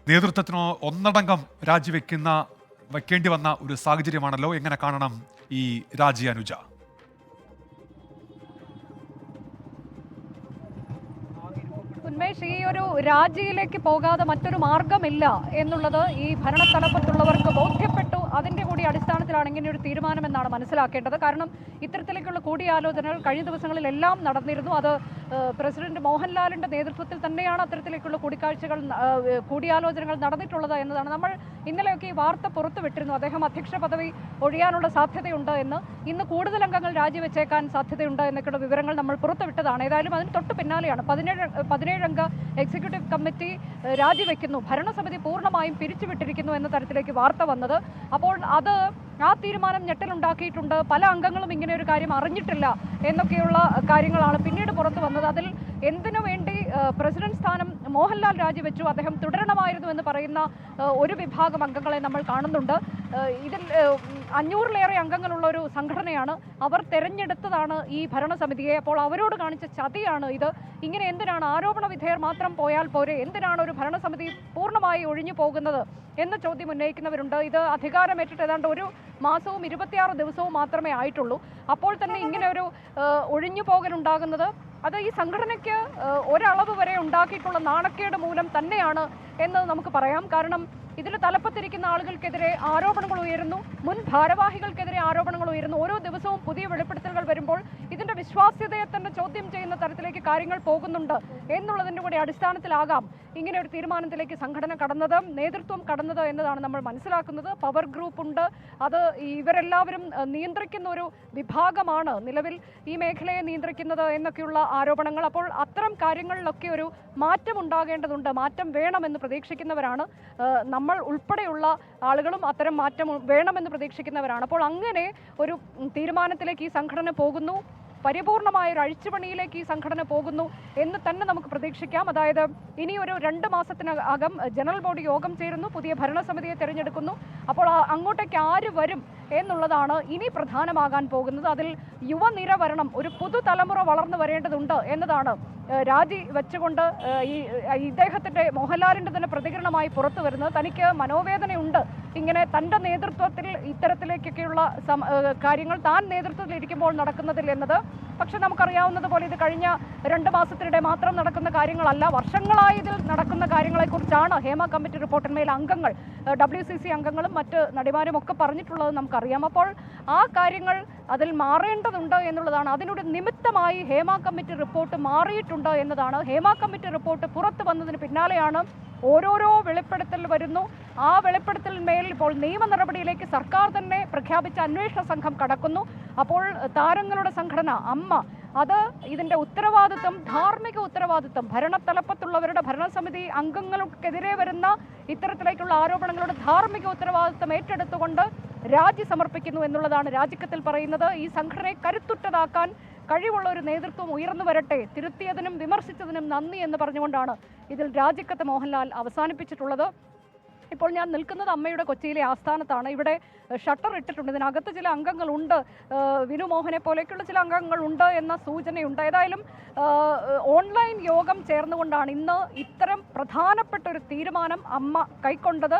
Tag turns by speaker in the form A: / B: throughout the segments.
A: നേതൃത്വത്തിന് ഒന്നടങ്കം വെക്കേണ്ടി വന്ന ഒരു സാഹചര്യമാണല്ലോ. എങ്ങനെ കാണണം ഈ രാജി, അനുജ?
B: ഉന്മേഷ്, ഈ ഒരു രാജിയിലേക്ക് പോകാതെ മറ്റൊരു മാർഗമില്ല എന്നുള്ളത് ഈ ഭരണത്തലപ്പത്തുള്ളവർക്ക് ബോധ്യപ്പെട്ടു. അതിൻ്റെ കൂടി അടിസ്ഥാനത്തിലാണ് ഇങ്ങനെ ഒരു തീരുമാനമെന്നാണ് മനസ്സിലാക്കേണ്ടത്. കാരണം ഇത്തരത്തിലേക്കുള്ള കൂടിയാലോചനകൾ കഴിഞ്ഞ ദിവസങ്ങളിലെല്ലാം നടന്നിരുന്നു. അത് പ്രസിഡന്റ് മോഹൻലാലിൻ്റെ നേതൃത്വത്തിൽ തന്നെയാണ് അത്തരത്തിലേക്കുള്ള കൂടിയാലോചനകൾ നടന്നിട്ടുള്ളത് എന്നതാണ്. നമ്മൾ ഇന്നലെയൊക്കെ ഈ വാർത്ത പുറത്തുവിട്ടിരുന്നു. അദ്ദേഹം അധ്യക്ഷ പദവി ഒഴിയാനുള്ള സാധ്യതയുണ്ട് എന്ന്. ഇന്ന് കൂടുതൽ അംഗങ്ങൾ രാജിവെച്ചേക്കാൻ സാധ്യതയുണ്ട് എന്നൊക്കെയുള്ള വിവരങ്ങൾ നമ്മൾ പുറത്തുവിട്ടതാണ്. ഏതായാലും അതിന് തൊട്ട് പിന്നാലെയാണ് 17 അംഗ എക്സിക്യൂട്ടീവ് കമ്മിറ്റി രാജിവെക്കുന്നു, ഭരണസമിതി പൂർണ്ണമായും പിരിച്ചുവിട്ടിരിക്കുന്നു എന്ന തരത്തിലേക്ക് വാർത്ത വന്നത്. അപ്പോൾ ആ തീരുമാനം ഞെട്ടലുണ്ടാക്കിയിട്ടുണ്ട്. പല അംഗങ്ങളും ഇങ്ങനെ ഒരു കാര്യം അറിഞ്ഞിട്ടില്ല എന്നൊക്കെയുള്ള കാര്യങ്ങളാണ് പിന്നീട് പുറത്തു വന്നത്. അതിൽ എന്തിനു വേണ്ടി പ്രസിഡന്റ് സ്ഥാനം മോഹൻലാൽ രാജിവെച്ചു, അദ്ദേഹം തുടരണമായിരുന്നു എന്ന് പറയുന്ന ഒരു വിഭാഗം അംഗങ്ങളെ നമ്മൾ കാണുന്നുണ്ട്. ഇതിൽ 500-ലേറെ അംഗങ്ങളുള്ള ഒരു സംഘടനയാണ്. അവർ തെരഞ്ഞെടുത്തതാണ് ഈ ഭരണസമിതിയെ. അപ്പോൾ അവരോട് കാണിച്ച ചതിയാണ് ഇത്. ഇങ്ങനെ എന്തിനാണ് ആരോപണ വിധേയർ മാത്രം പോയാൽ പോരെ, എന്തിനാണ് ഒരു ഭരണസമിതി പൂർണ്ണമായി ഒഴിഞ്ഞു പോകുന്നത് എന്ന ചോദ്യം ഉന്നയിക്കുന്നവരുണ്ട്. ഇത് അധികാരമേറ്റിട്ട് ഏതാണ്ട് 1 മാസവും 26 ദിവസവും മാത്രമേ ആയിട്ടുള്ളൂ. അപ്പോൾ തന്നെ ഇങ്ങനെ ഒരു ഒഴിഞ്ഞു പോകലുണ്ടാകുന്നത് അത് ഈ സംഘടനയ്ക്ക് ഒരളവ് വരെ ഉണ്ടാക്കിയിട്ടുള്ള നാണക്കേട് മൂലം തന്നെയാണ് എന്ന് നമുക്ക് പറയാം. കാരണം ഇതിൽ തലപ്പത്തിരിക്കുന്ന ആളുകൾക്കെതിരെ ആരോപണങ്ങൾ ഉയരുന്നു, മുൻ ഭാരവാഹികൾക്കെതിരെ ആരോപണങ്ങൾ ഉയരുന്നു. ഓരോ ദിവസവും പുതിയ വെളിപ്പെടുത്തലുകൾ വരുമ്പോൾ ഇതിൻ്റെ വിശ്വാസ്യതയെ തന്നെ ചോദ്യം ചെയ്യുന്ന തരത്തിലേക്ക് കാര്യങ്ങൾ പോകുന്നുണ്ട് എന്നുള്ളതിൻ്റെ കൂടി അടിസ്ഥാനത്തിലാകാം ഇങ്ങനെ ഒരു തീരുമാനത്തിലേക്ക് സംഘടന കടന്നത്, നേതൃത്വം കടന്നത് എന്നതാണ് നമ്മൾ മനസ്സിലാക്കുന്നത്. പവർ ഗ്രൂപ്പ് ഉണ്ട്, അത് ഇവരെല്ലാവരും നിയന്ത്രിക്കുന്ന ഒരു വിഭാഗമാണ് നിലവിൽ ഈ മേഖലയെ നിയന്ത്രിക്കുന്നത് എന്നൊക്കെയുള്ള ആരോപണങ്ങൾ. അപ്പോൾ അത്തരം കാര്യങ്ങളിലൊക്കെ ഒരു മാറ്റം ഉണ്ടാകേണ്ടതുണ്ട്, മാറ്റം വേണമെന്ന് പ്രതീക്ഷിക്കുന്നവരാണ് നമ്മൾ ഉൾപ്പെടെയുള്ള ആളുകളും. അത്തരം മാറ്റം വേണമെന്ന് പ്രതീക്ഷിക്കുന്നവരാണ്. അപ്പോൾ അങ്ങനെ ഒരു തീരുമാനത്തിലേക്ക് ഈ സംഘടന പോകുന്നു, പരിപൂർണമായ ഒരു അഴിച്ചുപണിയിലേക്ക് ഈ സംഘടന പോകുന്നു എന്ന് തന്നെ നമുക്ക് പ്രതീക്ഷിക്കാം. അതായത് ഇനി ഒരു 2 മാസത്തിനകം ജനറൽ ബോഡി യോഗം ചേരുന്നു, പുതിയ ഭരണസമിതിയെ തിരഞ്ഞെടുക്കുന്നു. അപ്പോൾ അങ്ങോട്ടേക്ക് ആര് വരും എന്നുള്ളതാണ് ഇനി പ്രധാനമാകാൻ പോകുന്നത്. അതിൽ യുവനിര വരണം, ഒരു പുതുതലമുറ വളർന്നു വരേണ്ടതുണ്ട് എന്നതാണ് രാജി വെച്ചുകൊണ്ട് ഇദ്ദേഹത്തിൻ്റെ മോഹൻലാലിൻ്റെ തന്നെ പ്രതികരണമായി പുറത്തു വരുന്നത്. തനിക്ക് മനോവേദനയുണ്ട്, ഇങ്ങനെ തൻ്റെ നേതൃത്വത്തിൽ ഇത്തരത്തിലേക്കൊക്കെയുള്ള കാര്യങ്ങൾ താൻ നേതൃത്വത്തിൽ ഇരിക്കുമ്പോൾ നടക്കുന്നതിൽ എന്നത്. പക്ഷെ നമുക്കറിയാവുന്നതുപോലെ ഇത് കഴിഞ്ഞ 2 മാസത്തിനിടെ മാത്രം നടക്കുന്ന കാര്യങ്ങളല്ല, വർഷങ്ങളായി ഇതിൽ നടക്കുന്ന കാര്യങ്ങളെക്കുറിച്ചാണ് ഹേമ കമ്മിറ്റി റിപ്പോർട്ടിന്മേൽ അംഗങ്ങൾ, WCC അംഗങ്ങളും മറ്റ് നടിമാരും ഒക്കെ പറഞ്ഞിട്ടുള്ളത് നമുക്കറിയാം. അപ്പോൾ ആ കാര്യങ്ങൾ അതിൽ മാറേണ്ടതുണ്ട് എന്നുള്ളതാണ്. അതിനൊരു നിമിത്തമായി ഹേമ കമ്മിറ്റി റിപ്പോർട്ട് മാറിയിട്ടുണ്ട് എന്നതാണ്. ഹേമ കമ്മിറ്റി റിപ്പോർട്ട് പുറത്തു വന്നതിന് പിന്നാലെയാണ് ഓരോരോ വെളിപ്പെടുത്തൽ വരുന്നു. ആ വെളിപ്പെടുത്തലിന്മേൽ ഇപ്പോൾ നിയമ നടപടിയിലേക്ക് സർക്കാർ തന്നെ പ്രഖ്യാപിച്ച അന്വേഷണ സംഘം കടക്കുന്നു. അപ്പോൾ താരങ്ങളുടെ സംഘടന അമ്മ, അത് ഇതിൻ്റെ ഉത്തരവാദിത്വം, ധാർമ്മിക ഉത്തരവാദിത്വം, ഭരണത്തലപ്പത്തുള്ളവരുടെ ഭരണസമിതി അംഗങ്ങൾക്കെതിരെ വരുന്ന ഇത്തരത്തിലേക്കുള്ള ആരോപണങ്ങളുടെ ധാർമ്മിക ഉത്തരവാദിത്വം ഏറ്റെടുത്തുകൊണ്ട് രാജി സമർപ്പിക്കുന്നു എന്നുള്ളതാണ് രാജിക്കത്തിൽ പറയുന്നത്. ഈ സംഘടനയെ കരുത്തുറ്റതാക്കാൻ കഴിവുള്ള ഒരു നേതൃത്വം ഉയർന്നു വരട്ടെ, തിരുത്തിയതിനും വിമർശിച്ചതിനും നന്ദി എന്ന് പറഞ്ഞുകൊണ്ടാണ് ഇതിൽ രാജിക്കത്ത് മോഹൻലാൽ അവസാനിപ്പിച്ചിട്ടുള്ളത്. ഇപ്പോൾ ഞാൻ നിൽക്കുന്നത് അമ്മയുടെ കൊച്ചിയിലെ ആസ്ഥാനത്താണ്. ഇവിടെ ഷട്ടർ ഇട്ടിട്ടുണ്ട്. ഇതിനകത്ത് ചില അംഗങ്ങളുണ്ട്, വിനു മോഹനെ പോലെയൊക്കെയുള്ള ചില അംഗങ്ങളുണ്ട് എന്ന സൂചനയുണ്ട്. ഏതായാലും ഓൺലൈൻ യോഗം ചേർന്നുകൊണ്ടാണ് ഇന്ന് ഇത്തരം പ്രധാനപ്പെട്ട ഒരു തീരുമാനം അമ്മ കൈക്കൊണ്ടത്.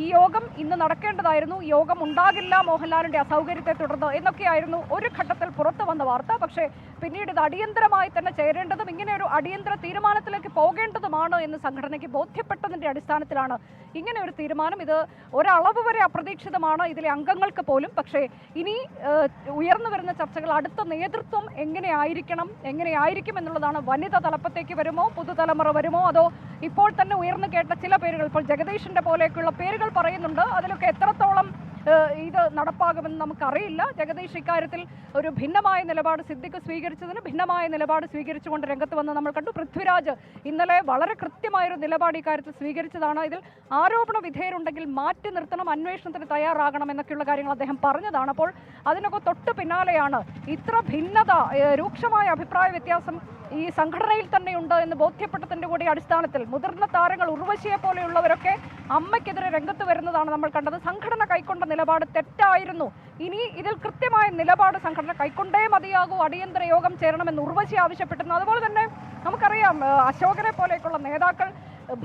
B: ഈ യോഗം ഇന്ന് നടക്കേണ്ടതായിരുന്നു. യോഗം ഉണ്ടാകില്ല മോഹൻലാലിൻ്റെ അസൗകര്യത്തെ തുടർന്ന് എന്നൊക്കെയായിരുന്നു ഒരു ഘട്ടത്തിൽ പുറത്തു വന്ന വാർത്ത. പക്ഷേ പിന്നീട് ഇത് അടിയന്തരമായി തന്നെ ചേരേണ്ടതും ഇങ്ങനെ ഒരു അടിയന്തര തീരുമാനത്തിലേക്ക് പോകേണ്ടതുമാണ് എന്ന് സംഘടനയ്ക്ക് ബോധ്യപ്പെട്ടതിൻ്റെ അടിസ്ഥാനത്തിലാണ് ഇങ്ങനെ ഒരു തീരുമാനം. ഇത് ഒരളവ് വരെ അപ്രതീക്ഷിതമാണ് ഇതിലെ അംഗങ്ങൾക്ക് പോലും. പക്ഷേ ഇനി ഉയർന്നു വരുന്ന ചർച്ചകൾ അടുത്ത നേതൃത്വം എങ്ങനെയായിരിക്കും എന്നുള്ളതാണ്. വനിത തലപ്പത്തേക്ക് വരുമോ, പുതുതലമുറ വരുമോ, അതോ ഇപ്പോൾ തന്നെ ഉയർന്നു കേട്ട ചില പേരുകൾ, ഇപ്പോൾ ജഗദീഷിൻ്റെ പോലെയൊക്കെയുള്ള പേരുകൾ പറയുന്നുണ്ട്, അതിലൊക്കെ എത്രത്തോളം ഇത് നടപ്പാകുമെന്ന് നമുക്കറിയില്ല. ജഗദീഷ് ഇക്കാര്യത്തിൽ ഒരു ഭിന്നമായ നിലപാട് സിദ്ദിഖ് സ്വീകരിച്ചതിന് ഭിന്നമായ നിലപാട് സ്വീകരിച്ചുകൊണ്ട് രംഗത്ത് വന്ന് നമ്മൾ കണ്ടു. പൃഥ്വിരാജ് ഇന്നലെ വളരെ കൃത്യമായൊരു നിലപാട് ഇക്കാര്യത്തിൽ സ്വീകരിച്ചതാണ്. ഇതിൽ ആരോപണ വിധേയരുണ്ടെങ്കിൽ മാറ്റി നിർത്തണം, അന്വേഷണത്തിന് തയ്യാറാകണം എന്നൊക്കെയുള്ള കാര്യങ്ങൾ അദ്ദേഹം പറഞ്ഞതാണ്. അപ്പോൾ അതിനൊക്കെ തൊട്ട് പിന്നാലെയാണ് ഇത്ര ഭിന്നത, രൂക്ഷമായ അഭിപ്രായ വ്യത്യാസം ഈ സംഘടനയിൽ തന്നെയുണ്ട് എന്ന് ബോധ്യപ്പെട്ടതിൻ്റെ കൂടി അടിസ്ഥാനത്തിൽ മുതിർന്ന താരങ്ങൾ, ഉർവശിയെ പോലെയുള്ളവരൊക്കെ അമ്മയ്ക്കെതിരെ രംഗത്ത് വരുന്നതാണ് നമ്മൾ കണ്ടത്. സംഘടന കൈക്കൊണ്ട നിലപാട് തെറ്റായിരുന്നു, ഇനി ഇതിൽ കൃത്യമായ നിലപാട് സംഘടന കൈക്കൊണ്ടേ മതിയാകൂ, അടിയന്തര യോഗം ചേരണമെന്ന് ഉർവശി ആവശ്യപ്പെട്ടിരുന്നു. അതുപോലെ തന്നെ നമുക്കറിയാം അശോകനെ പോലെയൊക്കെയുള്ള നേതാക്കൾ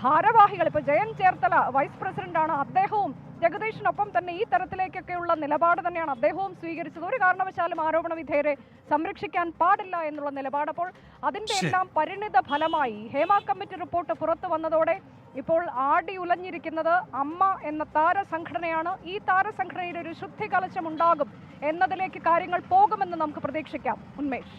B: ഭാരവാഹികൾ ഇപ്പോൾ ജയൻ ചേർത്തല വൈസ് പ്രസിഡന്റാണ്, അദ്ദേഹവും ജഗദീഷിനൊപ്പം തന്നെ ഈ തരത്തിലേക്കൊക്കെയുള്ള നിലപാട് തന്നെയാണ് അദ്ദേഹവും സ്വീകരിച്ചത്. ഒരു കാരണവശാലും ആരോപണ വിധേയരെ സംരക്ഷിക്കാൻ പാടില്ല എന്നുള്ള നിലപാട്. അപ്പോൾ അതിന്റെ എല്ലാം പരിണിത ഫലമായി ഹേമ കമ്മിറ്റി റിപ്പോർട്ട് പുറത്തു വന്നതോടെ ഇപ്പോൾ ആടി ഉലഞ്ഞിരിക്കുന്നത് അമ്മ എന്ന താരസംഘടനയാണ്. ഈ താരസംഘടനയിൽ ഒരു ശുദ്ധി കലശം ഉണ്ടാകും എന്നതിലേക്ക് കാര്യങ്ങൾ പോകുമെന്ന് നമുക്ക് പ്രതീക്ഷിക്കാം. ഉന്മേഷ്.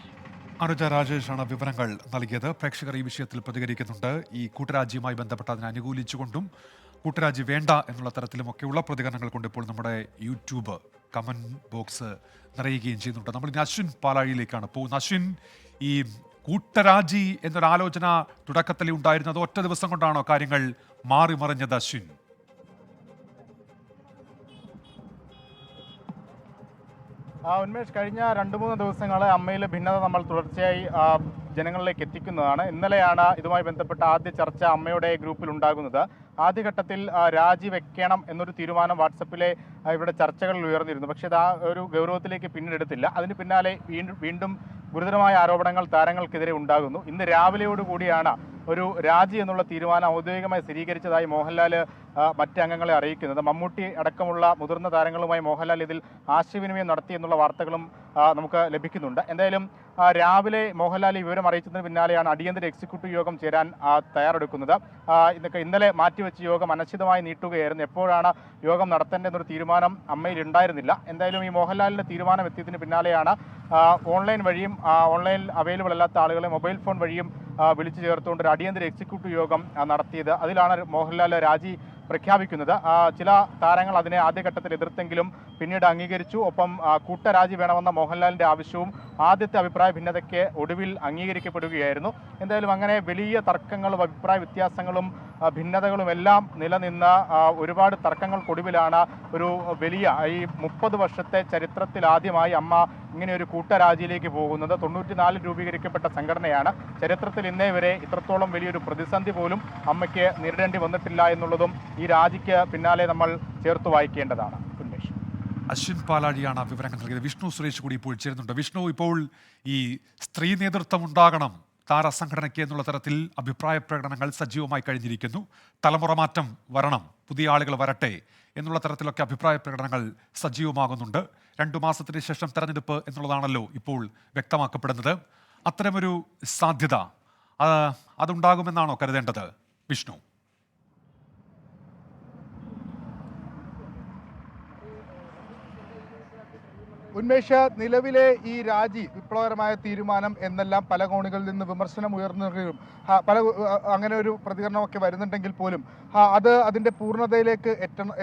A: അനുജ രാജേഷാണ് വിവരങ്ങൾ നൽകിയത്. പ്രേക്ഷകർ ഈ വിഷയത്തിൽ പ്രതികരിക്കുന്നുണ്ട്. ഈ കൂട്ടരാജ്യവുമായി ബന്ധപ്പെട്ട് അതിനെ അനുകൂലിച്ചുകൊണ്ടും കൂട്ടരാജി വേണ്ട എന്നുള്ള തരത്തിലുമൊക്കെയുള്ള പ്രതികരണങ്ങൾ കൊണ്ട് ഇപ്പോൾ നമ്മുടെ യൂട്യൂബ് കമന്റ് ബോക്സ് നിറയുകയും ചെയ്യുന്നുണ്ട്. നമ്മൾ ഇനി അശ്വിൻ പാലാഴിയിലേക്കാണ് പോകുന്നത്. അശ്വിൻ, ഈ കൂട്ടരാജി എന്നൊരാലോചന തുടക്കത്തിൽ ഉണ്ടായിരുന്നത് ഒറ്റ ദിവസം കൊണ്ടാണോ കാര്യങ്ങൾ മാറി മറിഞ്ഞത് അശ്വിൻ?
C: ഉന്മേഷ്, കഴിഞ്ഞ 2-3 ദിവസങ്ങൾ അമ്മയിലെ ഭിന്നത നമ്മൾ തുടർച്ചയായി ജനങ്ങളിലേക്ക് എത്തിക്കുന്നതാണ്. ഇന്നലെയാണ് ഇതുമായി ബന്ധപ്പെട്ട ആദ്യ ചർച്ച അമ്മയുടെ ഗ്രൂപ്പിൽ ഉണ്ടാകുന്നത്. ആദ്യഘട്ടത്തിൽ രാജിവെക്കണം എന്നൊരു തീരുമാനം വാട്സപ്പിലെ ഇവരുടെ ചർച്ചകളിൽ ഉയർന്നിരുന്നു. പക്ഷേ അത് ആ ഒരു ഗൗരവത്തിലേക്ക് പിന്നീടെടുത്തില്ല. അതിന് പിന്നാലെ വീണ്ടും ഗുരുതരമായ ആരോപണങ്ങൾ താരങ്ങൾക്കെതിരെ ഉണ്ടാകുന്നു. ഇന്ന് രാവിലെയോടുകൂടിയാണ് ഒരു രാജി എന്നുള്ള തീരുമാനം ഔദ്യോഗികമായി സ്ഥിരീകരിച്ചതായി മോഹൻലാൽ മറ്റ് അംഗങ്ങളെ അറിയിക്കുന്നത്. മമ്മൂട്ടി അടക്കമുള്ള മുതിർന്ന താരങ്ങളുമായി മോഹൻലാൽ ഇതിൽ ആശയവിനിമയം നടത്തി എന്നുള്ള വാർത്തകളും നമുക്ക് ലഭിക്കുന്നുണ്ട്. എന്തായാലും രാവിലെ മോഹൻലാൽ ഈ വിവരം അറിയിച്ചതിന് പിന്നാലെയാണ് അടിയന്തര എക്സിക്യൂട്ടീവ് യോഗം ചേരാൻ തയ്യാറെടുക്കുന്നത്. ഇന്നലെ മാറ്റിവെച്ച യോഗം അനിശ്ചിതമായി നീട്ടുകയായിരുന്നു. എപ്പോഴാണ് യോഗം നടത്തേണ്ടതെന്നൊരു തീരുമാനം അമ്മയിൽ ഉണ്ടായിരുന്നില്ല. എന്തായാലും ഈ മോഹൻലാലിൻ്റെ തീരുമാനം എത്തിയതിന് പിന്നാലെയാണ് ഓൺലൈൻ വഴിയും ഓൺലൈൻ അവൈലബിൾ അല്ലാത്ത ആളുകളെ മൊബൈൽ ഫോൺ വഴിയും വിളിച്ചു ചേർത്തുകൊണ്ട് ഒരു അടിയന്തര എക്സിക്യൂട്ടീവ് യോഗം നടത്തിയത്. അതിലാണ് മോഹൻലാൽ രാജി പ്രഖ്യാപിക്കുന്നത്. ചില താരങ്ങൾ അതിനെ ആദ്യഘട്ടത്തിൽ എതിർത്തെങ്കിലും പിന്നീട് അംഗീകരിച്ചു. ഒപ്പം കൂട്ടരാജി വേണമെന്ന മോഹൻലാലിൻ്റെ ആവശ്യവും ആദ്യത്തെ അഭിപ്രായ ഭിന്നതയ്ക്ക് ഒടുവിൽ അംഗീകരിക്കപ്പെടുകയായിരുന്നു. എന്തായാലും അങ്ങനെ വലിയ തർക്കങ്ങളും അഭിപ്രായ വ്യത്യാസങ്ങളും ഭിന്നതകളും എല്ലാം നിലനിന്ന ഒരുപാട് തർക്കങ്ങൾക്കൊടുവിലാണ് ഒരു വലിയ ഈ 30 വർഷത്തെ ചരിത്രത്തിൽ ആദ്യമായി അമ്മ ഇങ്ങനെ ഒരു കൂട്ടരാജിയിലേക്ക് പോകുന്നത്. 94 രൂപീകരിക്കപ്പെട്ട സംഘടനയാണ്. ചരിത്രത്തിൽ ഇന്നേ വരെ ഇത്രത്തോളം വലിയൊരു പ്രതിസന്ധി പോലും അമ്മയ്ക്ക് നേരിടേണ്ടി വന്നിട്ടില്ല എന്നുള്ളതും ഈ രാജിക്ക് പിന്നാലെ നമ്മൾ ചേർത്ത് വായിക്കേണ്ടതാണ്. ഉന്മേഷ്.
A: അശ്വിൻ പാലാഴിയാണ് വിവരങ്ങൾ നൽകിയത്. വിഷ്ണു സുരേഷ് കൂടി ഇപ്പോൾ ചേരുന്നുണ്ട്. വിഷ്ണു, ഇപ്പോൾ ഈ സ്ത്രീ നേതൃത്വം ഉണ്ടാകണം താരസംഘടനയ്ക്ക് എന്നുള്ള തരത്തിൽ അഭിപ്രായ പ്രകടനങ്ങൾ സജീവമായി കഴിഞ്ഞിരിക്കുന്നു. തലമുറ മാറ്റം വരണം, പുതിയ ആളുകൾ വരട്ടെ എന്നുള്ള തരത്തിലൊക്കെ അഭിപ്രായ പ്രകടനങ്ങൾ സജീവമാകുന്നുണ്ട്. 2 മാസത്തിന് ശേഷം തെരഞ്ഞെടുപ്പ് എന്നുള്ളതാണല്ലോ ഇപ്പോൾ വ്യക്തമാക്കപ്പെടുന്നത്. അത്തരമൊരു സാധ്യത അതുണ്ടാകുമെന്നാണോ കരുതേണ്ടത് വിഷ്ണു?
D: ഉന്മേഷ്, നിലവിലെ ഈ രാജി വിപ്ലവകരമായ തീരുമാനം എന്നെല്ലാം പല കോണുകളിൽ നിന്ന് വിമർശനം ഉയർന്നുകയും അങ്ങനെ ഒരു പ്രതികരണമൊക്കെ വരുന്നുണ്ടെങ്കിൽ പോലും അതിൻ്റെ പൂർണ്ണതയിലേക്ക്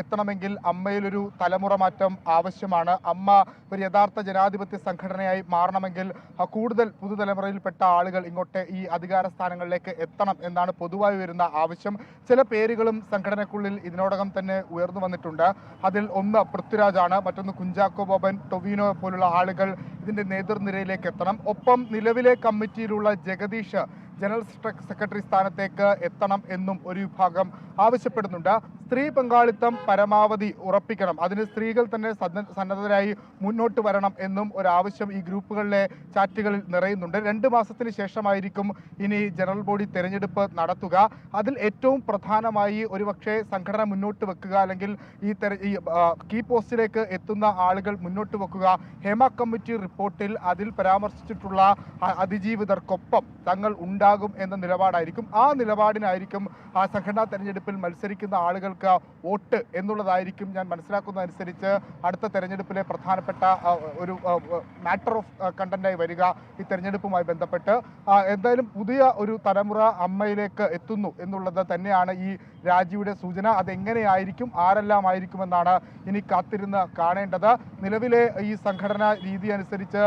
D: എത്തണമെങ്കിൽ അമ്മയിലൊരു തലമുറ മാറ്റം ആവശ്യമാണ്. അമ്മ ഒരു യഥാർത്ഥ ജനാധിപത്യ സംഘടനയായി മാറണമെങ്കിൽ കൂടുതൽ പുതുതലമുറയിൽപ്പെട്ട ആളുകൾ ഇങ്ങോട്ട് ഈ അധികാര സ്ഥാനങ്ങളിലേക്ക് എത്തണം എന്നാണ് പൊതുവായി വരുന്ന ആവശ്യം. ചില പേരുകളും സംഘടനയ്ക്കുള്ളിൽ ഇതിനോടകം തന്നെ ഉയർന്നു വന്നിട്ടുണ്ട്. അതിൽ ഒന്ന് പൃഥ്വിരാജാണ്, മറ്റൊന്ന് കുഞ്ചാക്കോ ബോബൻ, ടൊവിനോ പോലുള്ള ആളുകൾ ഇതിന്റെ നേതൃനിരയിലേക്ക് എത്തണം. ഒപ്പം നിലവിലെ കമ്മിറ്റിയിലുള്ള ജഗദീഷ് ജനറൽ സെക്രട്ടറി സ്ഥാനത്തേക്ക് എത്തണം എന്നും ഒരു വിഭാഗം ആവശ്യപ്പെടുന്നുണ്ട്. സ്ത്രീ പങ്കാളിത്തം പരമാവധി ഉറപ്പിക്കണം, അതിന് സ്ത്രീകൾ തന്നെ സന്നദ്ധരായി മുന്നോട്ട് വരണം എന്നും ഒരാവശ്യം ഈ ഗ്രൂപ്പുകളിലെ ചാറ്റുകളിൽ നിറയുന്നുണ്ട്. 2 മാസത്തിന് ശേഷമായിരിക്കും ഇനി ജനറൽ ബോഡി തെരഞ്ഞെടുപ്പ് നടത്തുക. അതിൽ ഏറ്റവും പ്രധാനമായി ഒരുപക്ഷെ സംഘടന മുന്നോട്ട് വെക്കുക, അല്ലെങ്കിൽ ഈ കീ പോസ്റ്റിലേക്ക് എത്തുന്ന ആളുകൾ മുന്നോട്ട് വെക്കുക. ഹേമ കമ്മിറ്റി റിപ്പോർട്ടിൽ അതിൽ പരാമർശിച്ചിട്ടുള്ള അതിജീവിതർക്കൊപ്പം തങ്ങൾ ഉണ്ടാകും എന്ന നിലപാടായിരിക്കും. ആ നിലപാടിനായിരിക്കും ആ സംഘടനാ തെരഞ്ഞെടുപ്പിൽ മത്സരിക്കുന്ന ആളുകൾക്ക് വോട്ട് എന്നുള്ളതായിരിക്കും ഞാൻ മനസ്സിലാക്കുന്നതനുസരിച്ച് അടുത്ത തെരഞ്ഞെടുപ്പിലെ പ്രധാനപ്പെട്ട ഒരു മാറ്റർ ഓഫ് കണ്ടന്റായി വരിക ഈ തെരഞ്ഞെടുപ്പുമായി ബന്ധപ്പെട്ട്. എന്തായാലും പുതിയ ഒരു തലമുറ അമ്മയിലേക്ക് എത്തുന്നു എന്നുള്ളത് തന്നെയാണ് ഈ രാജിയുടെ സൂചന. അതെങ്ങനെയായിരിക്കും, ആരെല്ലാം ആയിരിക്കുമെന്നാണ് ഇനി കാത്തിരുന്ന് കാണേണ്ടത്. നിലവിലെ ഈ സംഘടനാ രീതി അനുസരിച്ച്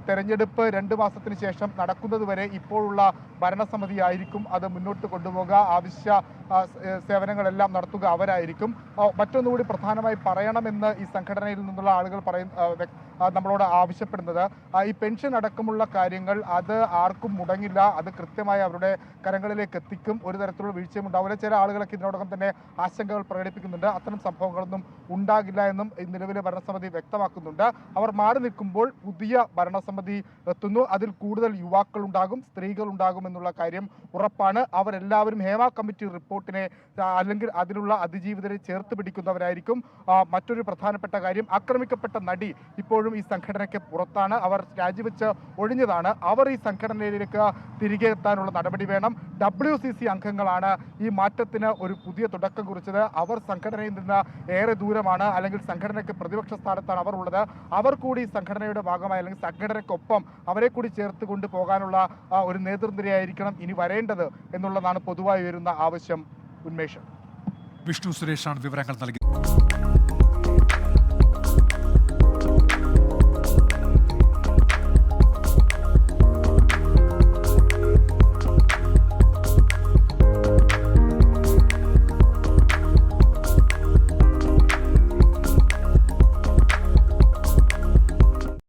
D: തെരഞ്ഞെടുപ്പ് 2 മാസത്തിന് ശേഷം നടക്കുന്നതുവരെ ഇപ്പോഴുള്ള ഭരണസമിതി ആയിരിക്കും അത് മുന്നോട്ട് കൊണ്ടുപോകുക. ആവശ്യ സേവനങ്ങളെല്ലാം നടത്തുക അവരായിരിക്കും. മറ്റൊന്നുകൂടി പ്രധാനമായി പറയണമെന്ന് ഈ സംഘടനയിൽ നിന്നുള്ള ആളുകൾ നമ്മളോട് ആവശ്യപ്പെടുന്നത്. ഈ പെൻഷൻ അടക്കമുള്ള കാര്യങ്ങൾ അത് ആർക്കും മുടങ്ങില്ല, അത് കൃത്യമായി അവരുടെ കരങ്ങളിലേക്ക് എത്തിക്കും, ഒരു തരത്തിലുള്ള വീഴ്ചയും ഉണ്ടാവില്ല. ചില ആളുകളൊക്കെ ഇതിനോടകം തന്നെ ആശങ്കകൾ പ്രകടിപ്പിക്കുന്നുണ്ട്. അത്തരം സംഭവങ്ങളൊന്നും ഉണ്ടാകില്ല എന്നും നിലവിലെ ഭരണസമിതി വ്യക്തമാക്കുന്നുണ്ട്. അവർ മാറി നിൽക്കുമ്പോൾ പുതിയ ഭരണസമിതി എത്തുന്നു. അതിൽ കൂടുതൽ യുവാക്കൾ ഉണ്ടാകും, സ്ത്രീകൾ ഉണ്ടാകും എന്നുള്ള കാര്യം ഉറപ്പാണ്. അവരെല്ലാവരും ഹേമ കമ്മിറ്റി റിപ്പോർട്ടിനെ അല്ലെങ്കിൽ അതിലുള്ള അതിജീവിതരെ ചേർത്ത് പിടിക്കുന്നവരായിരിക്കും. മറ്റൊരു പ്രധാനപ്പെട്ട കാര്യം, ആക്രമിക്കപ്പെട്ട നടി ഇപ്പോഴും ഈ സംഘടനയ്ക്ക് പുറത്താണ്. അവർ രാജിവെച്ച് ഒഴിഞ്ഞതാണ്. അവർ ഈ സംഘടനയിലേക്ക് തിരികെ എത്താനുള്ള നടപടി വേണം. WCC അംഗങ്ങളാണ് ഈ മാറ്റത്തിന് ഒരു പുതിയ തുടക്കം കുറിച്ചത്. അവർ സംഘടനയിൽ നിന്ന് ഏറെ ദൂരമാണ്, അല്ലെങ്കിൽ സംഘടനയ്ക്ക് പ്രതിപക്ഷ സ്ഥാനത്താണ് അവർ ഉള്ളത്. അവർ കൂടി സംഘടനയുടെ ഭാഗമായി അല്ലെങ്കിൽ സംഘടനയ്ക്കൊപ്പം അവരെ കൂടി ചേർത്ത് കൊണ്ടുപോകാനുള്ള ഒരു നേതൃനിരയായിരിക്കണം ഇനി വരേണ്ടത് എന്നുള്ളതാണ് പൊതുവായി വരുന്ന ആവശ്യം. ഉന്മേഷം.
A: വിഷ്ണു സുരേഷാണ് വിവരങ്ങൾ നൽകി.